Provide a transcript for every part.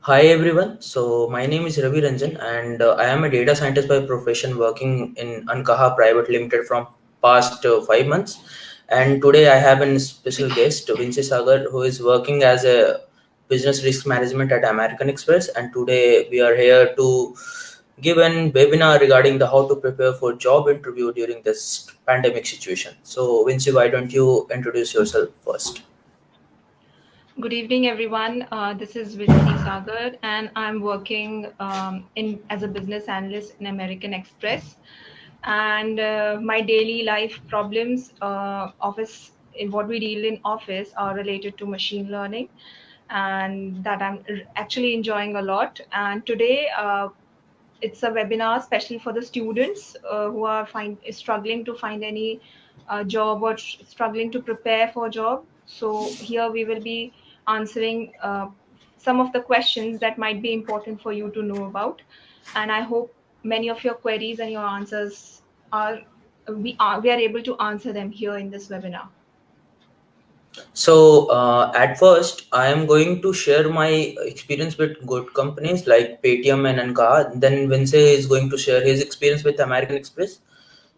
Hi everyone. So my name is Ravi Ranjan and I am a data scientist by profession working in Ankaha Private Limited from past 5 months. And today I have a special guest, Vinci Sagar, who is working as a business risk management at American Express. And today we are here to give an webinar regarding the how to prepare for job interview during this pandemic situation. So Vinci, why don't you introduce yourself first? Good evening, everyone. This is Vinci Sagar, and I'm working in as a business analyst in American Express. And my daily life problems, office, what we deal in office, are related to machine learning, and that I'm actually enjoying a lot. And today, it's a webinar special for the students who are struggling to find any job or struggling to prepare for a job. So here we will be answering some of the questions that might be important for you to know about, and I hope many of your queries and your answers are able to answer them here in this webinar. So, at first, I am going to share my experience with good companies like Paytm and Anka. Then Vince is going to share his experience with American Express.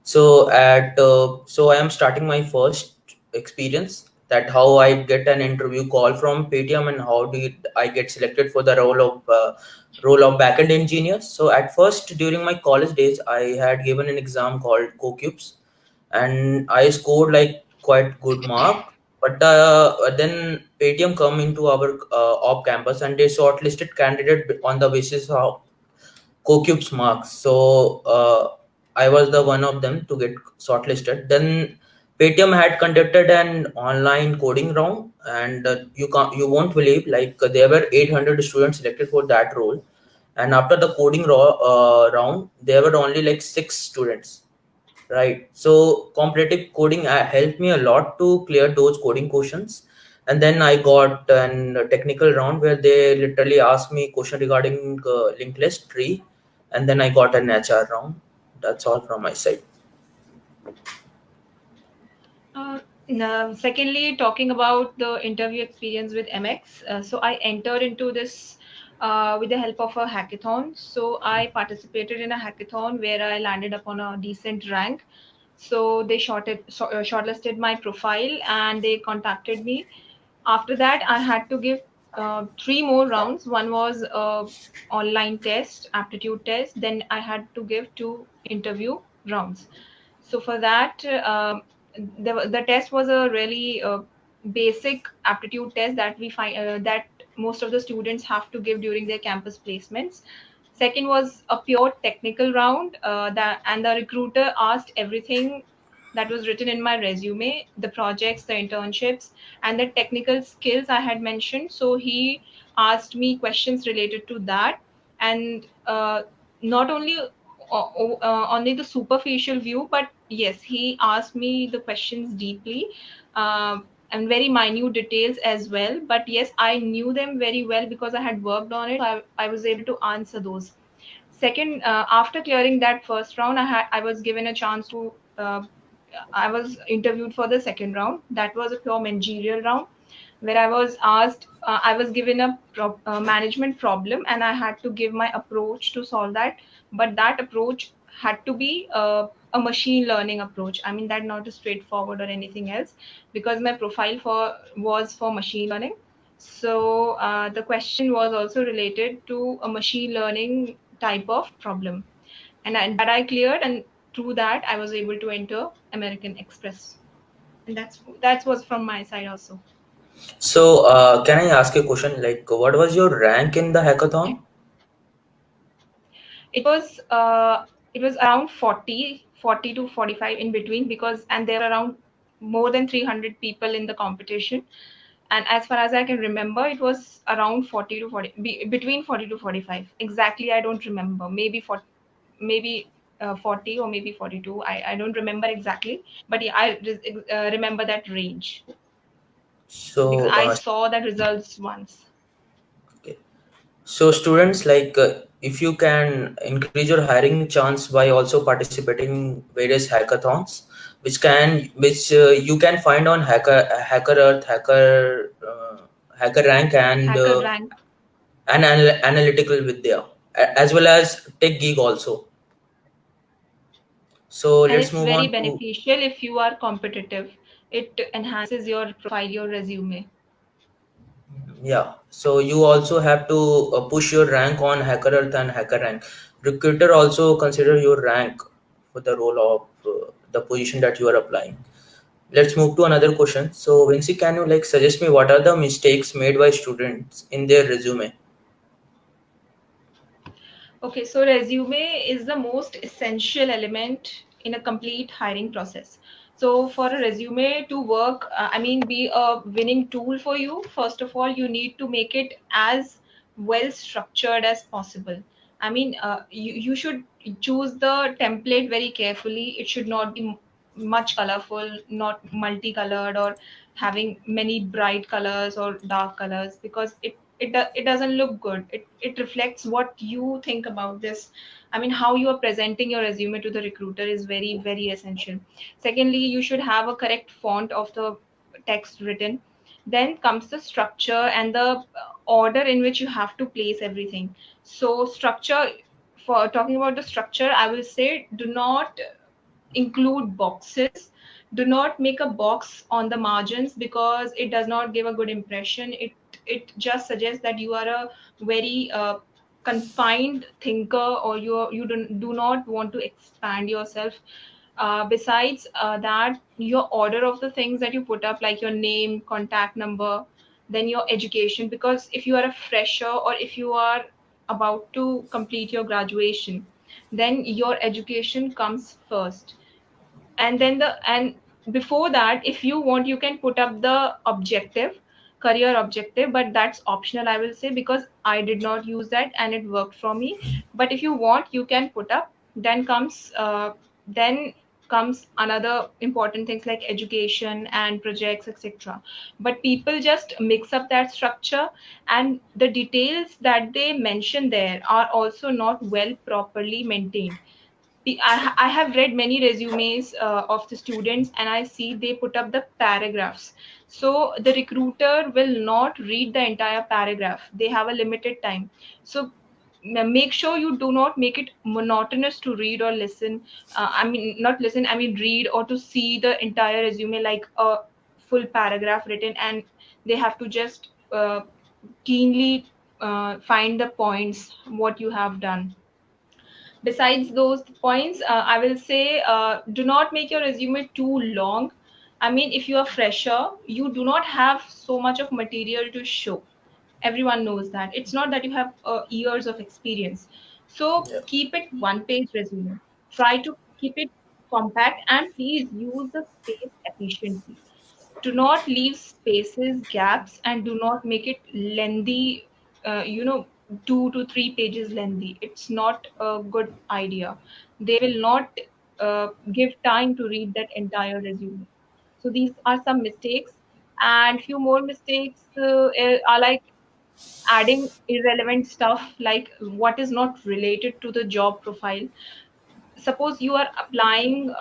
So I am starting my first experience, that how I get an interview call from Paytm and how did I get selected for the role of backend engineer. So at first, during my college days, I had given an exam called CoCubes, and I scored like quite good mark. But then Paytm come into our op campus and they shortlisted candidate on the basis of CoCube's marks. So I was the one of them to get shortlisted. Then Paytm had conducted an online coding round, and you won't believe, like there were 800 students selected for that role, and after the coding round, there were only like 6 students. Right. So competitive coding helped me a lot to clear those coding questions. And then I got an technical round where they literally asked me question regarding linked list tree. And then I got an HR round. That's all from my side. Secondly, talking about the interview experience with MX, so I entered into this with the help of a hackathon. So I participated in a hackathon where I landed upon a decent rank. So they shortlisted my profile and they contacted me. After that, I had to give three more rounds. One was online test, aptitude test. Then I had to give two interview rounds. So for that, the test was a really basic aptitude test that we find that most of the students have to give during their campus placements. Second was a pure technical round, that and the recruiter asked everything that was written in my resume, the projects, the internships, and the technical skills I had mentioned. So he asked me questions related to that, and not only only the superficial view, but yes, he asked me the questions deeply, and very minute details as well. But yes, I knew them very well because I had worked on it. I was able to answer those. Second, after clearing that first round, I was given a chance to. I was interviewed for the second round. That was a pure managerial round where I was asked, I was given a management problem and I had to give my approach to solve that. But that approach had to be a machine learning approach. I mean, that not a straightforward or anything else, because my profile was for machine learning. So the question was also related to a machine learning type of problem, and that I cleared, and through that I was able to enter American Express, and that was from my side also. So can I ask you a question? Like, what was your rank in the hackathon? It was around 40 to 45 in between, because and there were around more than 300 people in the competition, and as far as I can remember, it was around 40 to 40, between 40 to 45 exactly. I don't remember, maybe 40, maybe 40 or maybe 42. I don't remember exactly, but yeah, I remember that range because So I saw the results once. okay. So students, like if you can increase your hiring chance by also participating in various hackathons, which you can find on Hacker Earth, Hacker Rank, and Hacker Rank. and analytical vidya, as well as tech geek also. So And let's it's move very on to, beneficial if you are competitive. It enhances your profile, your resume. yeah. So you also have to push your rank on Hacker Earth and Hacker Rank. Recruiter also consider your rank for the role of the position that you are applying. Let's move to another question. So Vinci, can you like suggest me what are the mistakes made by students in their resume? Okay, so resume is the most essential element in a complete hiring process. So for a resume to work, be a winning tool for you, first of all, you need to make it as well structured as possible. You should choose the template very carefully. It should not be much colorful, not multicolored or having many bright colors or dark colors, because it doesn't look good. It reflects what you think about this. How you are presenting your resume to the recruiter is very very essential. Secondly, you should have a correct font of the text written. Then comes the structure and the order in which you have to place everything. So structure, for talking about the structure, I will say, do not include boxes. Do not make a box on the margins, because it does not give a good impression. It just suggests that you are a very confined thinker, or you do not want to expand yourself. Besides that, your order of the things that you put up, like your name, contact number, then your education, because if you are a fresher or if you are about to complete your graduation, then your education comes first. And before that, if you want, you can put up the objective, career objective, but that's optional, I will say, because I did not use that and it worked for me. But if you want, you can put up. Then comes another important things like education and projects, etc. But people just mix up that structure, and the details that they mention there are also not well properly maintained. I have read many resumes of the students, and I see they put up the paragraphs. So the recruiter will not read the entire paragraph. They have a limited time. So make sure you do not make it monotonous to read or listen. Not listen, read or to see the entire resume like a full paragraph written, and they have to just keenly find the points what you have done. Besides those points, I will say, do not make your resume too long. If you are fresher, you do not have so much of material to show. Everyone knows that it's not that you have years of experience. So Yeah. keep it one page resume. Try to keep it compact, and please use the space efficiently. Do not leave spaces, gaps, and do not make it lengthy, 2 to 3 pages lengthy. It's not a good idea. They will not give time to read that entire resume. So these are some mistakes, and few more mistakes are like adding irrelevant stuff, like what is not related to the job profile. Suppose you are applying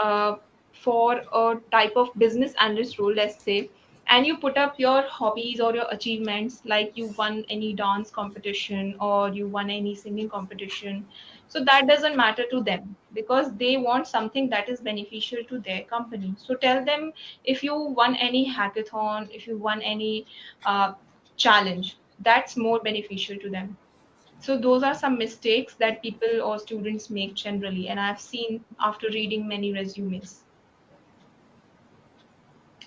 for a type of business analyst role, let's say, and you put up your hobbies or your achievements, like you won any dance competition or you won any singing competition. So that doesn't matter to them, because they want something that is beneficial to their company. So tell them, if you won any hackathon, if you won any challenge, that's more beneficial to them. So those are some mistakes that people or students make generally, and I've seen after reading many resumes.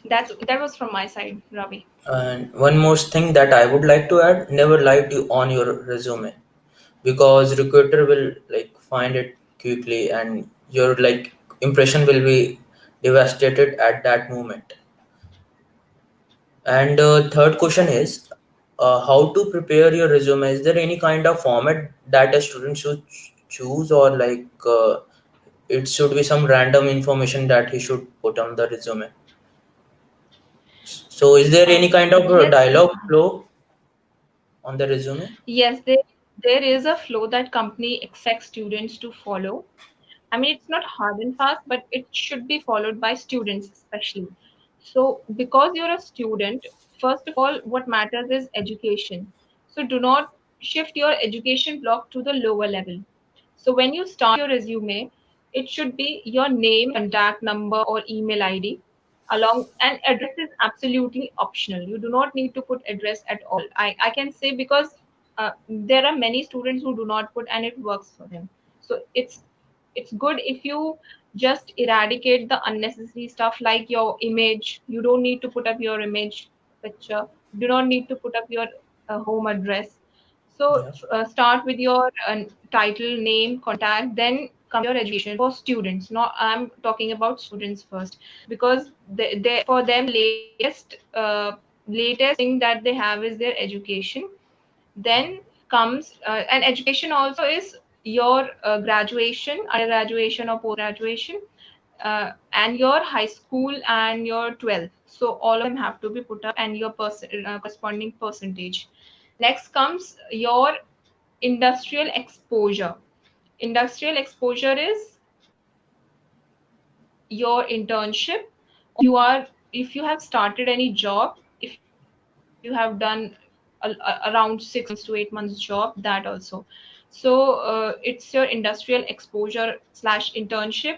That was from my side, Ravi. And one more thing that I would like to add: never lie to on your resume, because recruiter will like find it quickly, and your like impression will be devastated at that moment. And third question is, how to prepare your resume? Is there any kind of format that a student should choose, or like it should be some random information that he should put on the resume? So is there any kind of Yes, dialogue flow on the resume? yes, there is a flow that company expects students to follow. It's not hard and fast, but it should be followed by students, especially. So, because you're a student, first of all, what matters is education. So, do not shift your education block to the lower level. So when you start your resume, it should be your name, contact number, or email ID. Along and address is absolutely optional. You do not need to put address at all. I can say because there are many students who do not put and it works for them. So it's good if you just eradicate the unnecessary stuff like your image. You don't need to put up your image picture. You do not need to put up your home address. So Yeah. start with your title, name, contact, then come your education for students. Not I'm talking about students first because they for them latest thing that they have is their education. Then comes and education also is your graduation, undergraduation or post graduation, and your high school and your 12th. So all of them have to be put up and your corresponding percentage. Next comes your industrial exposure. Industrial exposure is your internship. If you have started any job, if you have done around 6 months to 8 months job, that also. So it's your industrial exposure slash internship.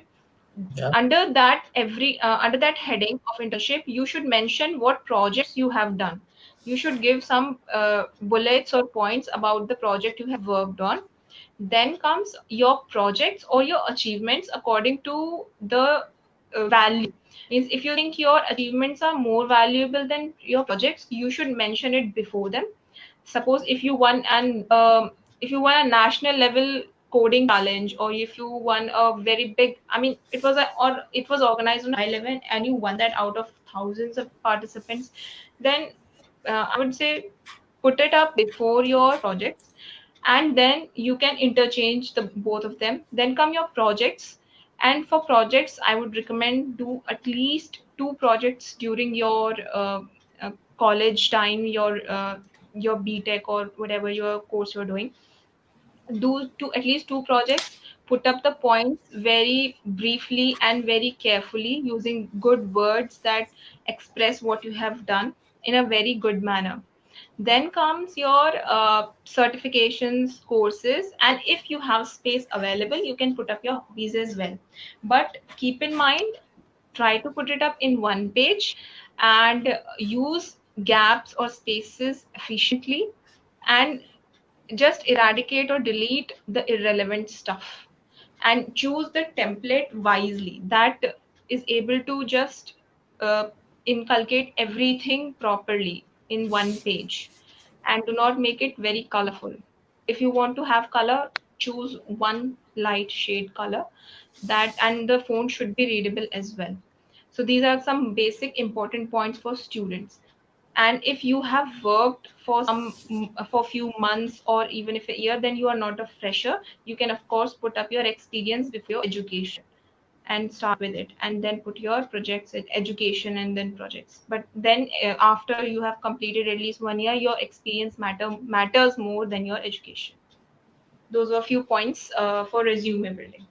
Yeah. Under that heading of internship, you should mention what projects you have done. You should give some bullets or points about the project you have worked on. Then comes your projects or your achievements according to the value. Means if you think your achievements are more valuable than your projects, you should mention it before them. Suppose if you won a national level coding challenge, or if you won a very big, I mean it was organized on a high level and you won that out of thousands of participants, then I would say put it up before your projects, and then you can interchange the both of them. Then come your projects, and for projects I would recommend do at least two projects during your college time, your btech or whatever your course you're doing. Do two, at least two projects. Put up the points very briefly and very carefully using good words that express what you have done in a very good manner. Then comes your certifications, courses, and if you have space available, you can put up your hobbies as well. But keep in mind, try to put it up in one page and use gaps or spaces efficiently, and just eradicate or delete the irrelevant stuff, and choose the template wisely that is able to just uh, inculcate everything properly in one page, and do not make it very colorful. If you want to have color, choose one light shade color, that and the font should be readable as well. So these are some basic important points for students. And if you have worked for for few months or even if a year, then you are not a fresher. You can of course put up your experience before your education and start with it, and then put your projects in education and then projects. But then after you have completed at least 1 year, your experience matters more than your education. Those are a few points for resume building.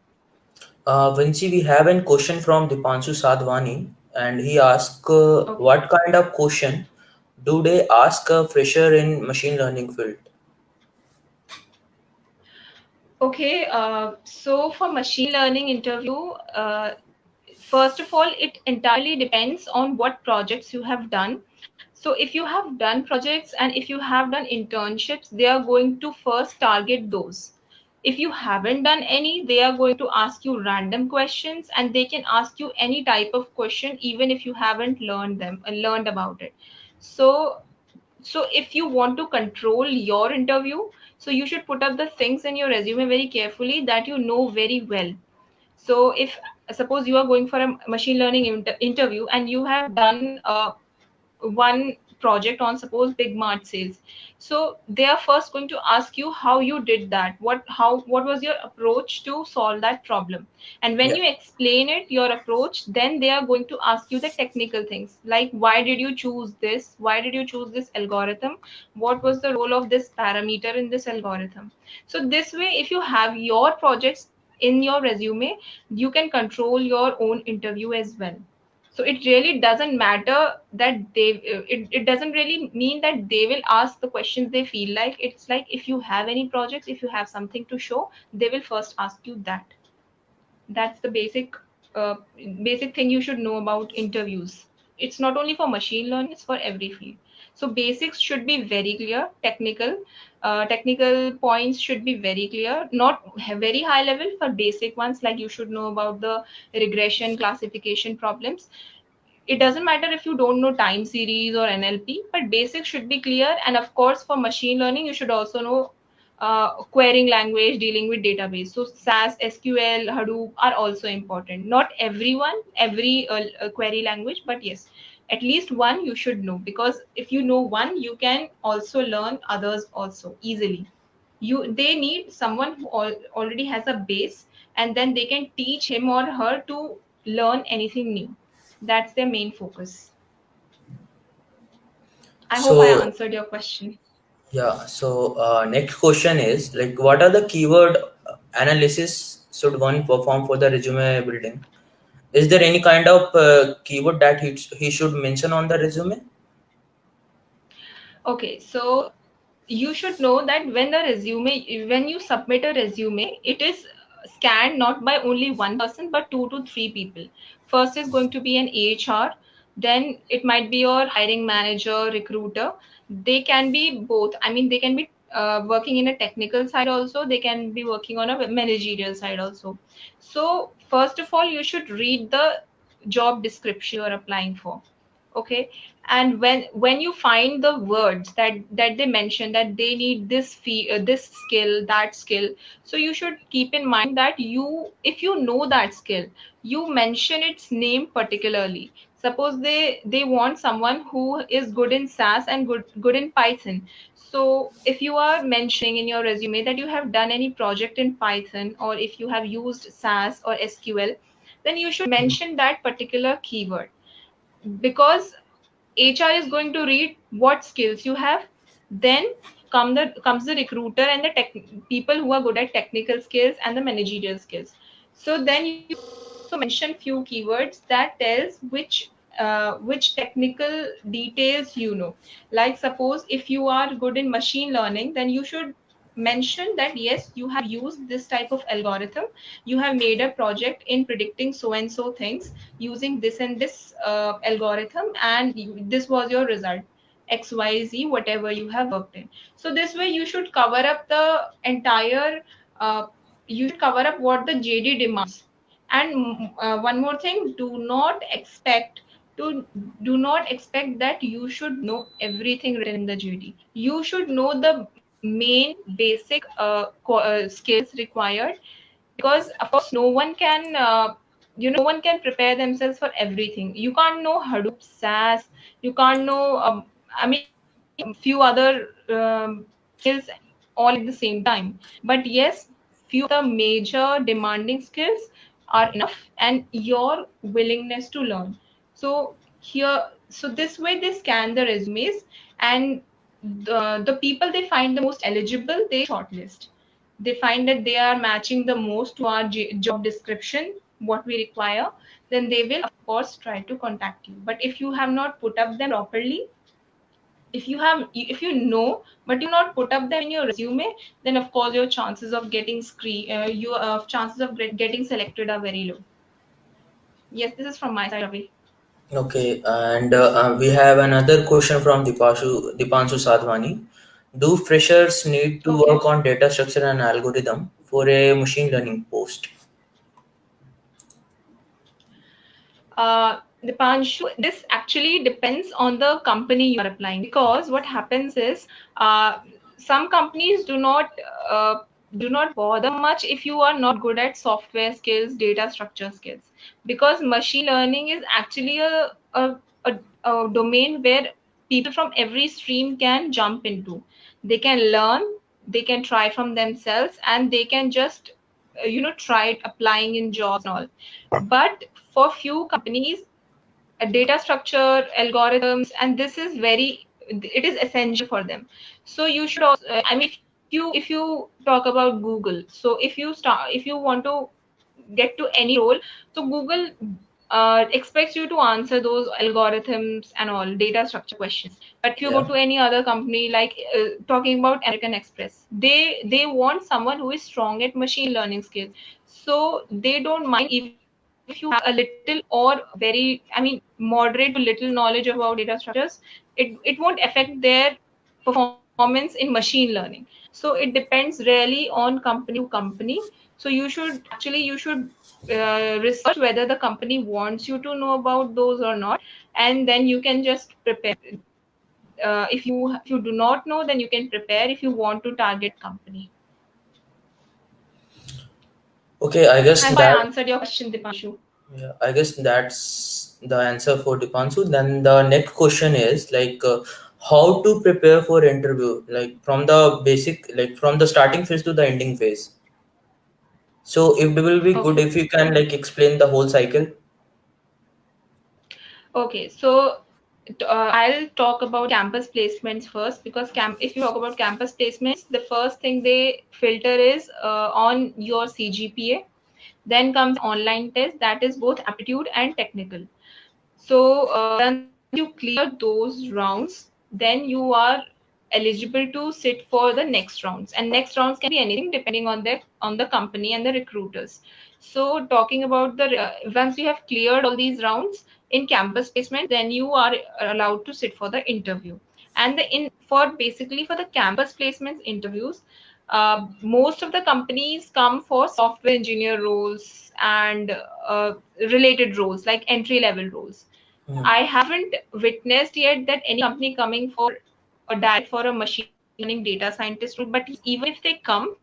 Vinci, we have a question from Dipanshu Sadhwani, and he asked, Okay. "What kind of question do they ask a fresher in machine learning field?" Okay, so for machine learning interview, uh, first of all, it entirely depends on what projects you have done. So if you have done projects and if you have done internships, they are going to first target those. If you haven't done any, they are going to ask you random questions, and they can ask you any type of question even if you haven't learned about it. So if you want to control your interview, so you should put up the things in your resume very carefully that you know very well. So if suppose you are going for a machine learning interview and you have done one project on suppose big mart sales, so they are first going to ask you how you did that, what was your approach to solve that problem. And when Yeah. you explain it, your approach, then they are going to ask you the technical things like why did you choose this, why did you choose this algorithm, what was the role of this parameter in this algorithm. So this way, if you have your projects in your resume, you can control your own interview as well. So it really doesn't matter that it doesn't really mean that they will ask the questions they feel like. It's like if you have any projects, if you have something to show, they will first ask you that. That's the uh, basic thing you should know about interviews. It's not only for machine learning, it's for every field. So basics should be very clear. Technical points should be very clear, not very high level, for basic ones, like you should know about the regression classification problems. It doesn't matter if you don't know time series or NLP, but basics should be clear. And of course, for machine learning, you should also know querying language, dealing with database. So SAS, SQL, Hadoop are also important. Not every query language, but yes, at least one you should know, because if you know one, you can also learn others also easily. They need someone who already has a base, and then they can teach him or her to learn anything new. That's their main focus. I hope I So answered your question. yeah, so next question is like, what are the keyword analysis should one perform for the resume building? Is there any kind of keyword that he should mention on the resume? Okay, so you should know that when you submit a resume, it is scanned not by only one person but two to three people. First is going to be an HR, then it might be your hiring manager, recruiter. They can be both. I mean, they can be working in a technical side also, they can be working on a managerial side also. So first of all, you should read the job description you are applying for. Okay, and when you find the words that they mention that they need this skill, that skill, so you should keep in mind that if you know that skill, you mention its name particularly. Suppose they want someone who is good in SAS and good in Python. So if you are mentioning in your resume that you have done any project in Python, or if you have used SAS or SQL, then you should mention that particular keyword, because HR is going to read what skills you have. Then comes the recruiter and the people who are good at technical skills and the managerial skills. So then you also mention few keywords that tells which technical details you know. Like suppose if you are good in machine learning, then you should mention that yes, you have used this type of algorithm, you have made a project in predicting so and so things using this and this algorithm, and this was your result, XYZ, whatever you have worked in. So this way you should cover up the entire you should cover up what the JD demands. And one more thing, to do not expect that you should know everything written in the JD. You should know the main basic skills required, because of course no one can no one can prepare themselves for everything. You can't know Hadoop, SAS, you can't know I mean few other skills all at the same time. But yes, few of the major demanding skills are enough, and your willingness to learn. So this way they scan the resumes, and the people they find the most eligible, they shortlist. They find that they are matching the most to our job description, what we require, then they will of course try to contact you. But if you have not put up them properly, if you know but you not put up them in your resume, then of course your chances of getting getting selected are very low. Yes, this is from my side, Ravi. Okay, and we have another question from Dipanshu Sadhwani. Do freshers need to Okay. work on data structure and algorithm for a machine learning post? Dipanshu, this actually depends on the company you are applying, because what happens is some companies uh, do not bother much if you are not good at software skills, data structure skills, because machine learning is actually a, a domain where people from every stream can jump into. They can learn, they can try from themselves, and they can just try it applying in jobs and all. But for few companies, a data structure, algorithms, and this is very, it is essential for them. So you should also, I mean, if you talk about Google, so if you want to get to any role, so Google expects you to answer those algorithms and all data structure questions. But if you go Yeah. to any other company, like talking about American Express, they want someone who is strong at machine learning skills. So they don't mind even if you have a little or very, I mean, moderate to little knowledge about data structures. It won't affect their performance in machine learning. So it depends really on company to company. So you should research whether the company wants you to know about those or not, and then you can just prepare. If you do not know, then you can prepare if you want to target company. Okay, I guess Have I that answered your question, Dipanshu? yeah, I guess that's the answer for Dipanshu. Then the next question is like how to prepare for interview, like from the basic, like from the starting phase to the ending phase. So if it will be good Okay. if you can like explain the whole cycle. Okay, so I'll talk about campus placements first, because if you talk about campus placements, the first thing they filter is on your CGPA. Then comes online test, that is both aptitude and technical. So once you clear those rounds, then you are eligible to sit for the next rounds. And next rounds can be anything depending on the company and the recruiters. So talking about the once you have cleared all these rounds in campus placement, then you are allowed to sit for the interview. And the in for basically for the campus placements interviews, most of the companies come for software engineer roles and related roles like entry level roles. Hmm. I haven't witnessed yet that any company coming for a direct for a machine learning data scientist role. But even if they come,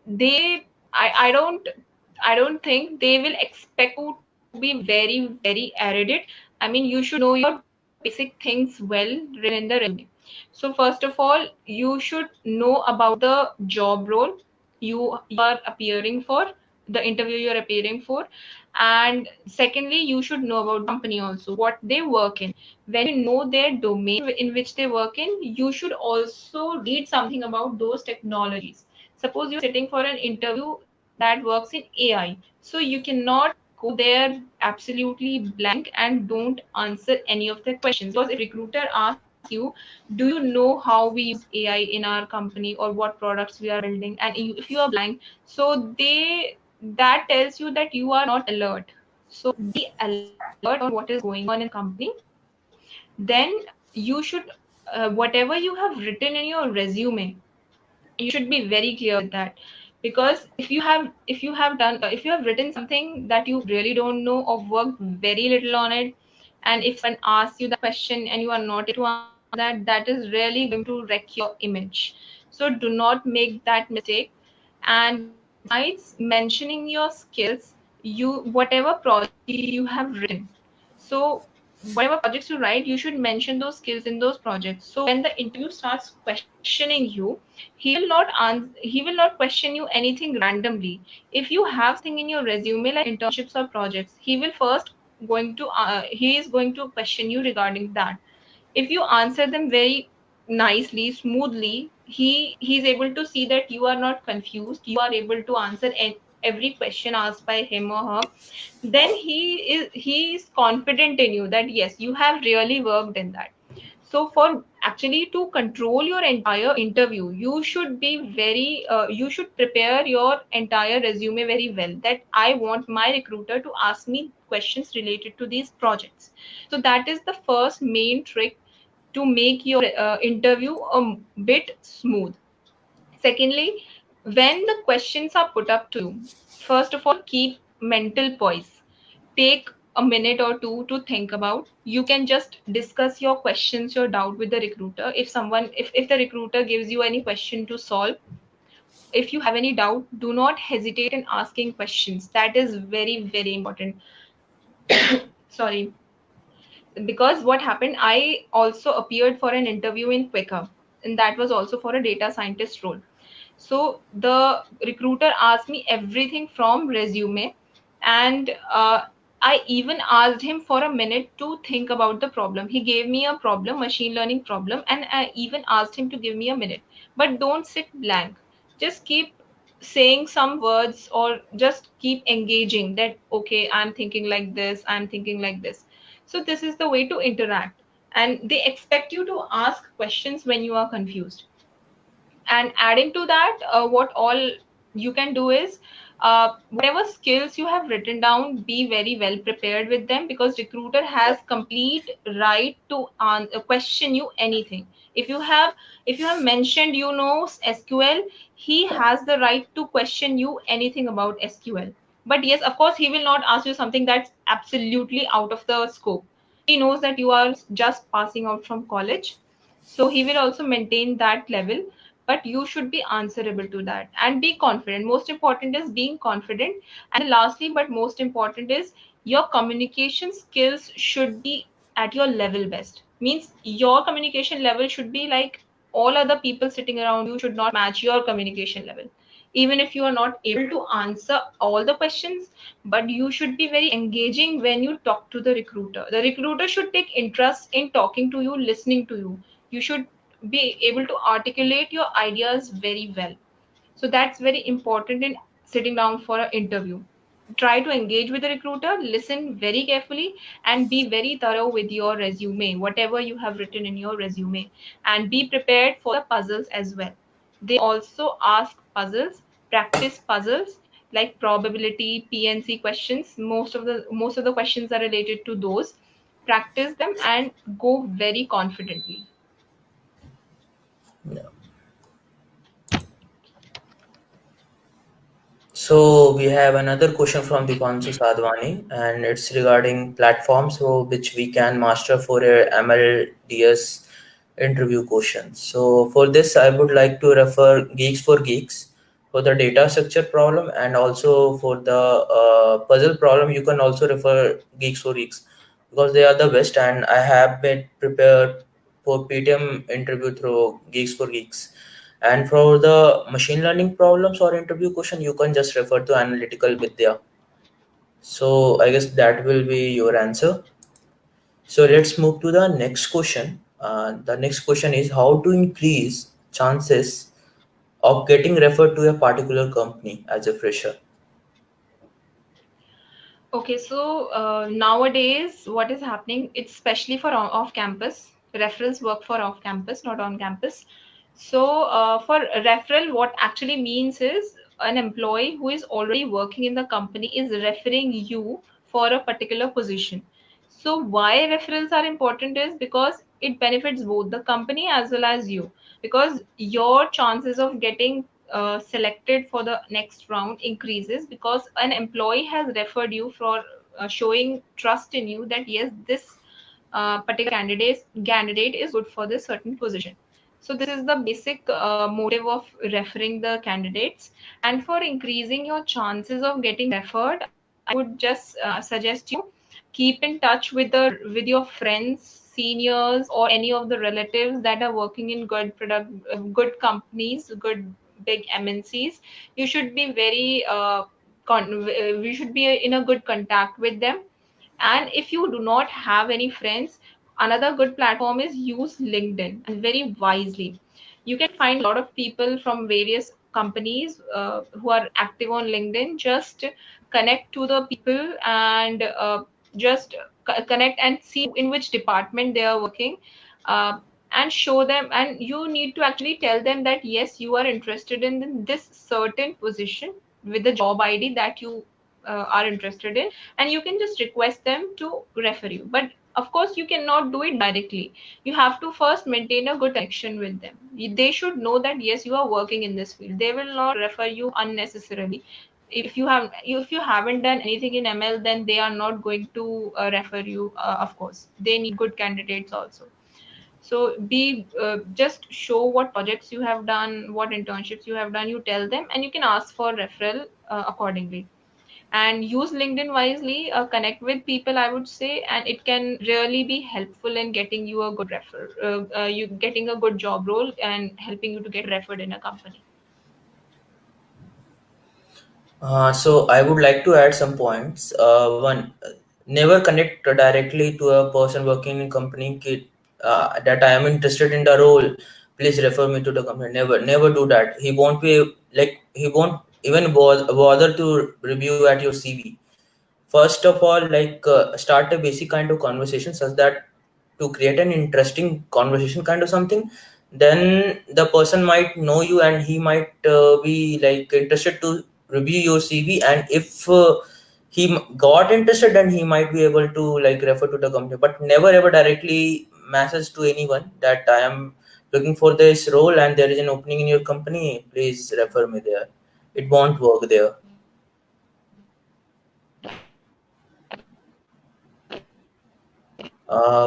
they I don't think they will expect you to be very very erudite. I mean, you should know your basic things well written in the resume. So first of all, you should know about the job role you are appearing for, the interview you're appearing for. And secondly, you should know about the company also, what they work in. When you know their domain in which they work in, you should also read something about those technologies. Suppose you're sitting for an interview that works in AI, so you cannot go there absolutely blank and don't answer any of the questions. Because if recruiter asks you, do you know how we use AI in our company or what products we are building, and if you are blank, so they that tells you that you are not alert. So be alert on what is going on in the company. Then you should whatever you have written in your resume, you should be very clear with that. Because if you have written something that you really don't know or worked very little on it, and if someone asks you that question and you are not able to answer that, that is really going to wreck your image. So do not make that mistake. And besides mentioning your skills, you whatever project you have written, so whatever projects you write, you should mention those skills in those projects. So when the interview starts questioning you, he will not question you anything randomly. If you have something in your resume like internships or projects, he is going to question you regarding that. If you answer them very nicely, smoothly, he's able to see that you are not confused, you are able to answer every question asked by him or her. Then he is confident in you that yes, you have really worked in that. So for actually to control your entire interview, you should prepare your entire resume very well, that I want my recruiter to ask me questions related to these projects. So that is the first main trick to make your interview a bit smooth. Secondly, when the questions are put up to you, first of all, keep mental poise. Take a minute or two to think about. You can just discuss your questions, your doubt with the recruiter. If the recruiter gives you any question to solve, if you have any doubt, do not hesitate in asking questions. That is very, very important. Sorry. Because what happened, I also appeared for an interview in Quaker, and that was also for a data scientist role. So the recruiter asked me everything from resume, and I even asked him for a minute to think about the problem. He gave me a problem, machine learning problem, and I even asked him to give me a minute. But don't sit blank. Just keep saying some words or just keep engaging that okay, I'm thinking like this, I'm thinking like this. So this is the way to interact, and they expect you to ask questions when you are confused. And adding to that, what all you can do is, whatever skills you have written down, be very well prepared with them, because recruiter has complete right to question you anything. if you have if you have mentioned SQL, he has the right to question you anything about SQL. But yes, of course, he will not ask you something that's absolutely out of the scope. He knows that you are just passing out from college, so he will also maintain that level. But you should be answerable to that and be confident. Most important is being confident. And lastly, but most important, is your communication skills should be at your level best. Means your communication level should be like all other people sitting around you should not match your communication level. Even if you are not able to answer all the questions, but you should be very engaging when you talk to the recruiter. The recruiter should take interest in talking to you, listening to you. You should be able to articulate your ideas very well. So that's very important in sitting down for an interview. Try to engage with the recruiter, listen very carefully, and be very thorough with your resume, whatever you have written in your resume, and be prepared for the puzzles as well. They also ask puzzles, practice puzzles like probability, PNC questions. Most of the questions are related to those. Practice them and go very confidently. Yeah. So we have another question from Dipanshu Sadhwani, and it's regarding platforms which we can master for a MLDS interview question. So for this, I would like to refer Geeks for Geeks for the data structure problem, and also for the puzzle problem. You can also refer Geeks for Geeks because they are the best, and I have been prepared for PTM interview through Geeks for Geeks. And for the machine learning problems or interview question, you can just refer to Analytical Vidya. So I guess that will be your answer. So let's move to the next question. The next question is how to increase chances of getting referred to a particular company as a fresher. Okay, so nowadays, what is happening? It's especially for off campus. Referrals work for off campus, not on campus. So, for referral, what actually means is an employee who is already working in the company is referring you for a particular position. So, why referrals are important is because it benefits both the company as well as you, because your chances of getting selected for the next round increases because an employee has referred you for showing trust in you that yes, this particular candidate is good for this certain position. So this is the basic motive of referring the candidates. And for increasing your chances of getting referred, I would just suggest you keep in touch with your friends, seniors, or any of the relatives that are working in good companies, good big MNCs. You should be very we should be in a good contact with them. And if you do not have any friends, another good platform is use LinkedIn, and very wisely. You can find a lot of people from various companies who are active on LinkedIn. Just connect to the people and just connect and see in which department they are working. And show them, and you need to actually tell them that yes, you are interested in this certain position with the job ID that you are interested in, and you can just request them to refer you. But of course, you cannot do it directly. You have to first maintain a good connection with them. They should know that yes, you are working in this field. They will not refer you unnecessarily. If you haven't done anything in ML, then they are not going to refer you. Of course, they need good candidates also. So be just show what projects you have done, what internships you have done. You tell them, and you can ask for referral accordingly. And use LinkedIn wisely. Connect with people, I would say, and it can really be helpful in getting you a good refer, you getting a good job role and helping you to get referred in a company. So I would like to add some points. One, never connect directly to a person working in company that I am interested in the role. Please refer me to the company. Never do that. He won't be like he won't. even bother to review at your CV. First of all, start a basic kind of conversation such that to create an interesting conversation kind of something, then the person might know you and he might be like interested to review your CV. And if got interested, then he might be able to like refer to the company, but never ever directly message to anyone that I am looking for this role and there is an opening in your company, please refer me there. It won't work there.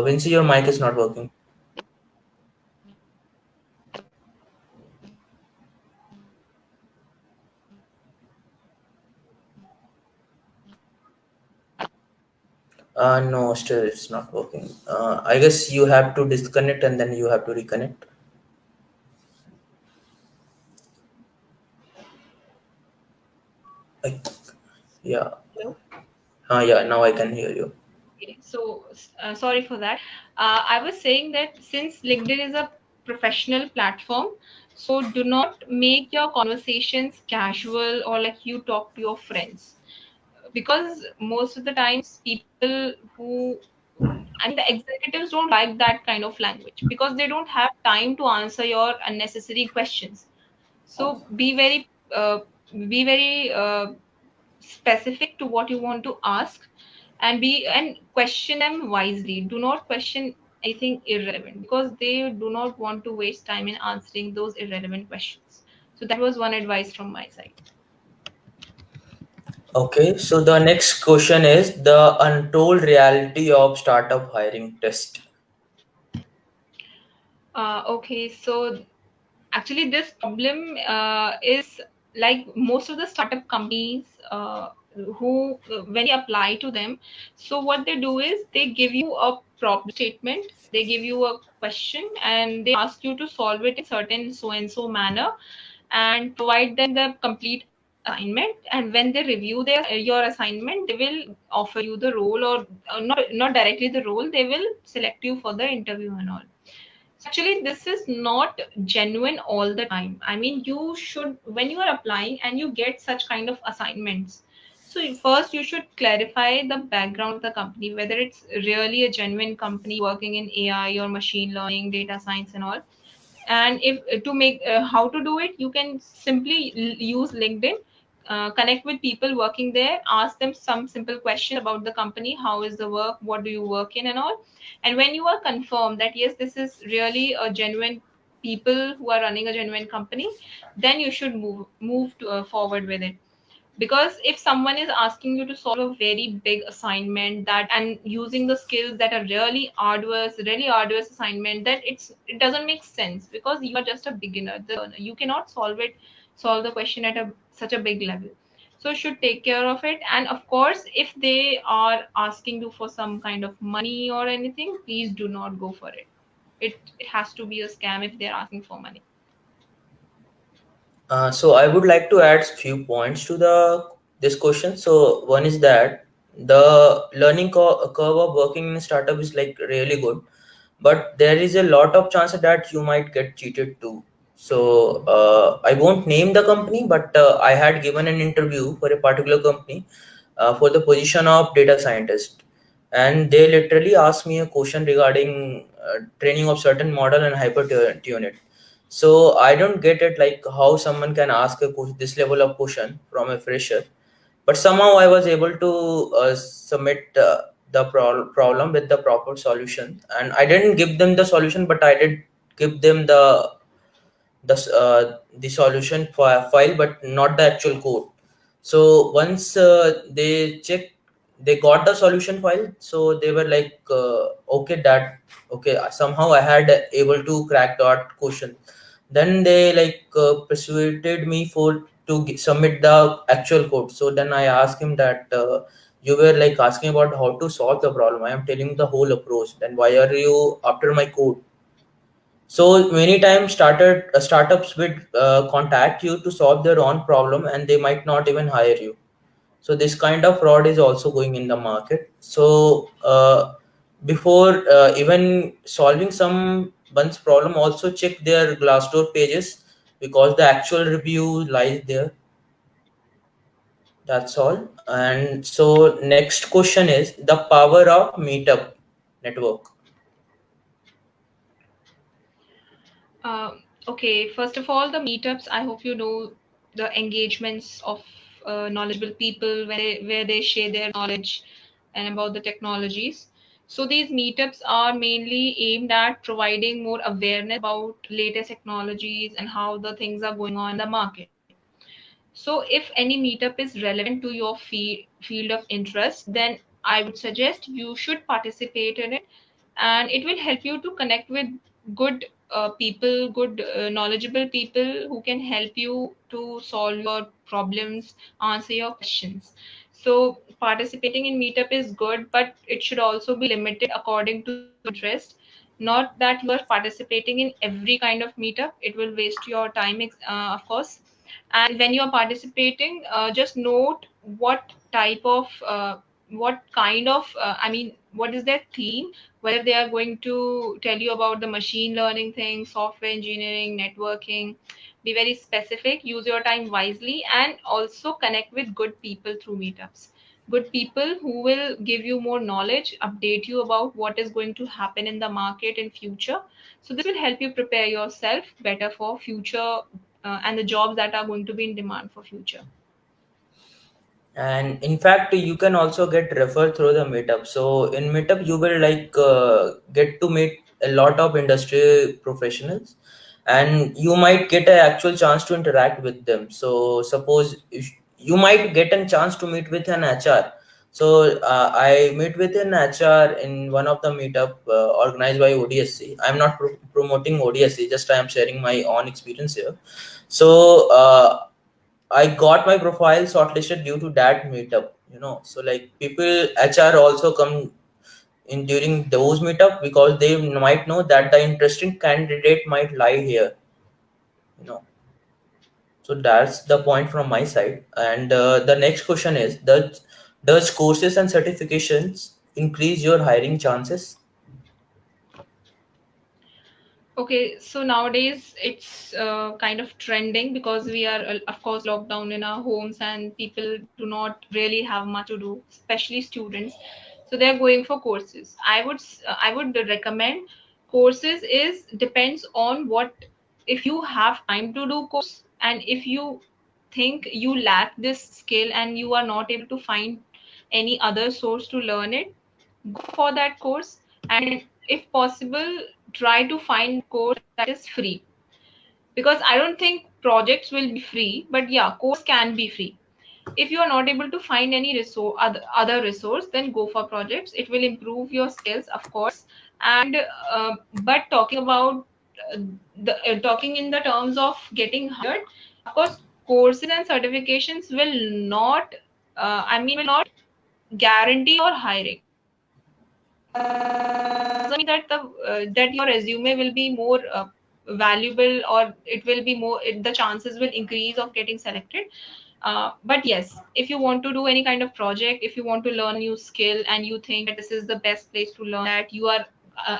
Vinci, your mic is not working. No, still it's not working. I guess you have to disconnect and then you have to reconnect. I, yeah. Hello. Yeah, now I can hear you. Okay, so sorry for that. I was saying that since LinkedIn is a professional platform, so do not make your conversations casual or like you talk to your friends, because most of the times people who, I mean, the executives don't like that kind of language because they don't have time to answer your unnecessary questions. So be very specific to what you want to ask, and question them wisely. Do not question anything irrelevant because they do not want to waste time in answering those irrelevant questions. So that was one advice from my side. Okay, so the next question is the untold reality of startup hiring test. Okay, so actually this problem is like most of the startup companies who when you apply to them, so what they do is they give you a problem statement, they give you a question, and they ask you to solve it in certain so and so manner and provide them the complete assignment. And when they review your assignment, they will offer you the role, or not directly the role, they will select you for the interview and all. Actually, this is not genuine all the time. I mean, you should, when you are applying and you get such kind of assignments, so first you should clarify the background of the company, whether it's really a genuine company working in AI or machine learning, data science, and all. And if to make how to do it, you can simply use LinkedIn, connect with people working there, ask them some simple questions about the company, how is the work, what do you work in, and all. And when you are confirmed that yes, this is really a genuine people who are running a genuine company, then you should move to, forward with it. Because if someone is asking you to solve a very big assignment, that and using the skills that are really arduous assignment, that it doesn't make sense, because you are just a beginner, you cannot solve the question at a such a big level. So you should take care of it. And of course, if they are asking you for some kind of money or anything, please do not go for it. It has to be a scam if they're asking for money. So I would like to add few points to the this question. So one is that the learning curve of working in a startup is like really good, but there is a lot of chance that you might get cheated too. So I won't name the company, but I had given an interview for a particular company for the position of data scientist, and they literally asked me a question regarding training of certain model and hyper tune it. So I don't get it, like how someone can ask this level of question from a fresher. But somehow I was able to submit the problem with the proper solution, and I didn't give them the solution, but I did give them the solution file, but not the actual code. So once they got the solution file, so they were like, okay, that okay, somehow I had able to crack that question. Then they persuaded me for to submit the actual code. So then I asked him that you were like asking about how to solve the problem, I am telling you the whole approach, then why are you after my code? So many times startups would contact you to solve their own problem, and they might not even hire you. So this kind of fraud is also going in the market. So before even solving someone's problem, also check their Glassdoor pages, because the actual review lies there. That's all. And so next question is the power of Meetup network. Okay, first of all, the meetups, I hope you know the engagements of knowledgeable people where they share their knowledge and about the technologies. So these meetups are mainly aimed at providing more awareness about latest technologies and how the things are going on in the market. So if any meetup is relevant to your field of interest, then I would suggest you should participate in it, and it will help you to connect with good people, good knowledgeable people who can help you to solve your problems, answer your questions. So participating in meetup is good, but it should also be limited according to your interest. Not that you are participating in every kind of meetup; it will waste your time, of course. And when you are participating, just note what type of what kind of what is their theme, whether they are going to tell you about the machine learning thing, software engineering, networking. Be very specific, use your time wisely, and also connect with good people through meetups. Good people who will give you more knowledge, update you about what is going to happen in the market in future. So this will help you prepare yourself better for future and the jobs that are going to be in demand for future. And in fact, you can also get referred through the Meetup. So in Meetup, you will get to meet a lot of industry professionals, and you might get an actual chance to interact with them. So suppose if you might get a chance to meet with an HR. So I meet with an HR in one of the meetup organized by ODSC. I'm not promoting ODSC, just I am sharing my own experience here. So I got my profile shortlisted due to that meetup. So like people HR also come in during those meetup because they might know that the interesting candidate might lie here. You know. So that's the point from my side. And the next question is: does courses and certifications increase your hiring chances? Okay, so nowadays it's kind of trending because we are, of course, locked down in our homes and people do not really have much to do, especially students. So they're going for courses. I would recommend courses is depends on what, if you have time to do course and if you think you lack this skill and you are not able to find any other source to learn it, go for that course. And if possible, try to find course that is free, because I don't think projects will be free, but yeah, course can be free. If you are not able to find any resource, other resource, then go for projects. It will improve your skills, of course. And but talking about talking in the terms of getting hired, of course, courses and certifications will not will not guarantee your hiring. Doesn't mean that the that your resume will be more valuable, or it will be more, the chances will increase of getting selected. But yes, if you want to do any kind of project, if you want to learn a new skill and you think that this is the best place to learn, that you are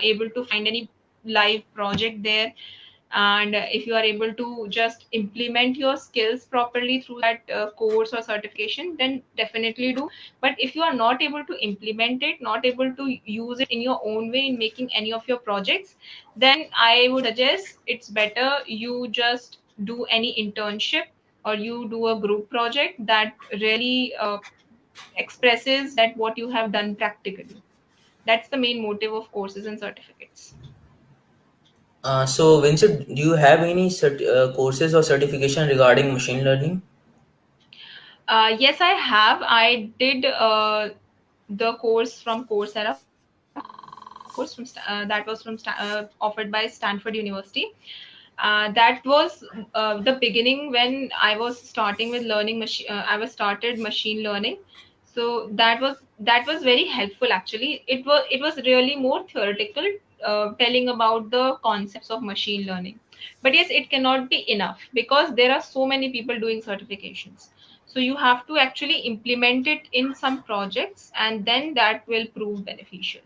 able to find any live project there, and if you are able to just implement your skills properly through that course or certification, then definitely do. But if you are not able to implement it, not able to use it in your own way in making any of your projects, then I would suggest it's better you just do any internship or you do a group project that really expresses that what you have done practically. That's the main motive of courses and certificates. So Vincent, do you have any courses or certification regarding machine learning? Yes, I have. I did the course from Coursera, course from that was from offered by Stanford University. That was the beginning when I was starting with learning machine. I was started machine learning, so that was very helpful. Actually, it was really more theoretical, telling about the concepts of machine learning. But yes, it cannot be enough because there are so many people doing certifications. So you have to actually implement it in some projects, and then that will prove beneficial.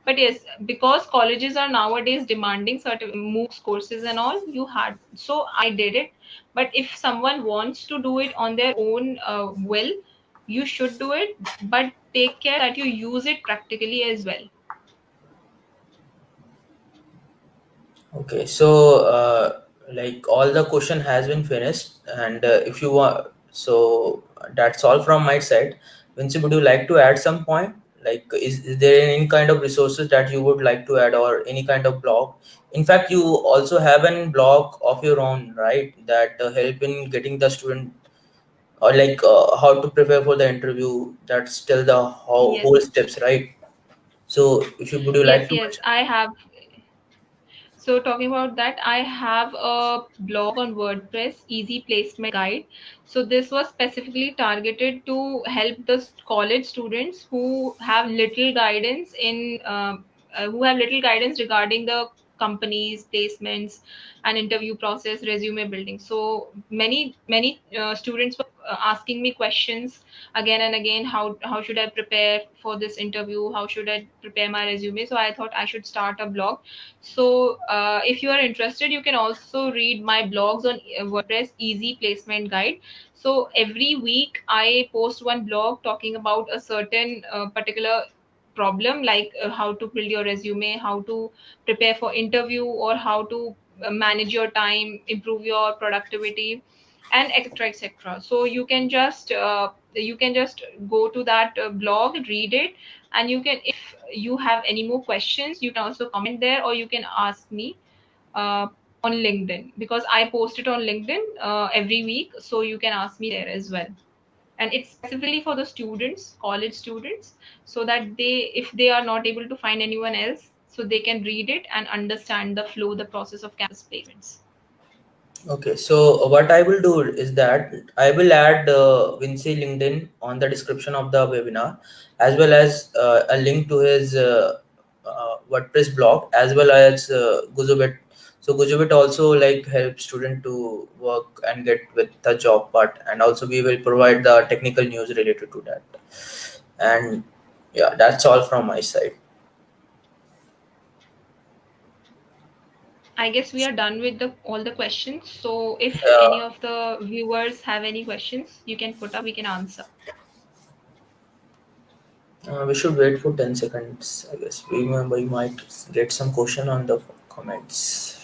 But yes, because colleges are nowadays demanding certain MOOCs courses and all, you had, so I did it. But if someone wants to do it on their own will, you should do it, but take care that you use it practically as well. Okay, so like all the question has been finished, and if you want, so that's all from my side. Vinci, would you like to add some point? Like, is there any kind of resources that you would like to add, or any kind of blog? In fact, you also have a blog of your own, right? That help in getting the student, or like how to prepare for the interview. That's still the Yes, whole steps, right? So, if you would you like yes, to yes. mention? I have. So talking about that, I have a blog on WordPress, Easy Placement Guide. So this was specifically targeted to help the college students who have little guidance who have little guidance regarding the companies, placements, and interview process, resume building. So many students were asking me questions again and again. How should I prepare for this interview? How should I prepare my resume? So I thought I should start a blog. So, if you are interested, you can also read my blogs on WordPress Easy Placement Guide. So, every week I post one blog talking about a certain particular problem, like how to build your resume, how to prepare for interview, or how to manage your time, improve your productivity, and etc. etc. So you can just go to that blog, read it, and you can, if you have any more questions, you can also comment there, or you can ask me uh, on LinkedIn, because I post it on LinkedIn every week, so you can ask me there as well. And it's specifically for the students, college students, so that if they are not able to find anyone else, so they can read it and understand the flow, the process of campus placements. Okay, so what I will do is that I will add Vinci LinkedIn on the description of the webinar, as well as a link to his WordPress blog, as well as Guzubit. So Guzubit also like helps student to work and get with the job part, and also we will provide the technical news related to that. And yeah, that's all from my side. I guess we are done with the all the questions. So if any Uh, of the viewers have any questions, you can put up, we can answer. we should wait for 10 seconds. I guess we might get some question on the comments.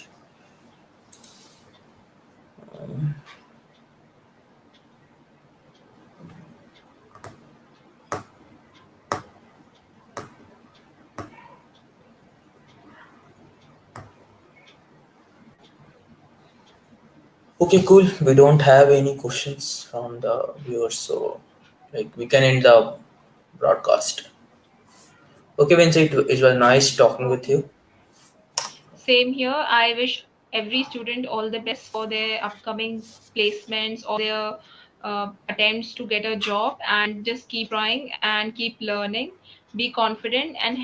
Okay, cool. We don't have any questions from the viewers, so like we can end the broadcast. Okay, Vince, it was nice talking with Okay. you. Same here. I wish every student all the best for their upcoming placements or their attempts to get a job, and just keep trying and keep learning. Be confident and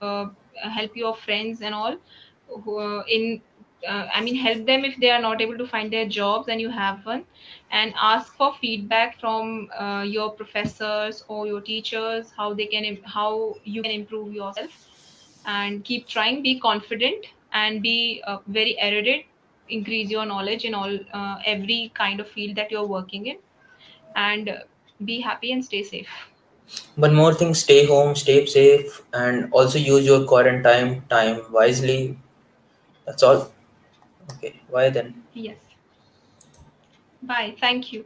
uh, help your friends and all who in I mean, help them if they are not able to find their jobs and you have one, and ask for feedback from your professors or your teachers, how you can improve yourself, and keep trying. Be confident and be very erudite. Increase your knowledge in all every kind of field that you're working in, and be happy and stay safe. One more thing: stay home, stay safe, and also use your quarantine time wisely. That's all. Okay, bye then. Yes. Bye. Thank you.